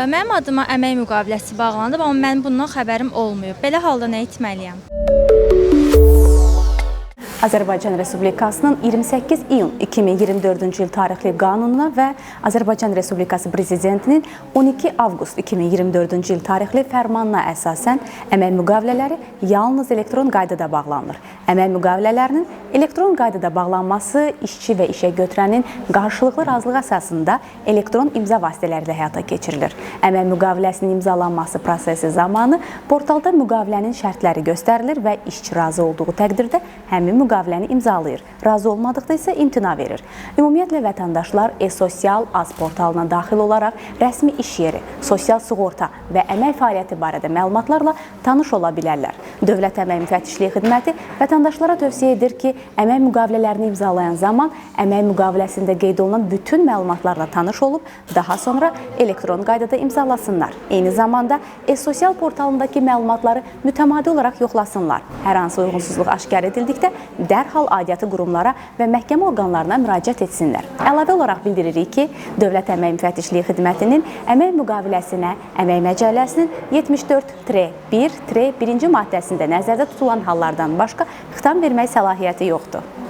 Mənim adıma əmək müqaviləsi bağlanıb, amma mənim bundan xəbərim olmuyor. Belə halda nə etməliyəm? Azərbaycan Respublikasının 28 iyun 2024-cü il tarixli qanununa və Azərbaycan Respublikası Prezidentinin 12 avqust 2024-cü il tarixli fərmanına əsasən əmək müqavilələri yalnız elektron qaydada bağlanılır. Əmək müqavilələrinin elektron qaydada bağlanması işçi və işə götürənin qarşılıqlı razılıq əsasında elektron imza vasitələri ilə həyata keçirilir. Əmək müqaviləsinin imzalanması prosesi zamanı portalda müqavilənin şərtləri göstərilir və işçi razı olduğu təqdirdə həmin müqaviləni imzalayır. Razı olmadıqda isə imtina verir. Ümumiyyətlə, vətəndaşlar e-sosial az portalına daxil olaraq rəsmi iş yeri, sosial sığorta və əmək fəaliyyəti barədə məlumatlarla tanış ola bilərlər. Dövlət Əmək Müfəttişliyi Xidməti vətəndaşlara tövsiyə edir ki, əmək müqavilələrini imzalayan zaman əmək müqaviləsində qeyd olunan bütün məlumatlarla tanış olub, daha sonra elektron qaydada imzalasınlar. Eyni zamanda e-sosial portalındakı məlumatları mütəmadi olaraq yoxlasınlar. Hər hansı uyğunsuzluq aşkar edildikdə dərhal aidiyyatı qurumlara və məhkəmə orqanlarına müraciət etsinlər. Əlavə olaraq bildiririk ki, Dövlət Əmək Müfəttişliyi Xidmətinin əmək müqaviləsinə Əmək Məcəlləsinin 74-1-1-ci maddəsində nəzərdə tutulan hallardan başqa xitam vermək səlahiyyəti yoxdur.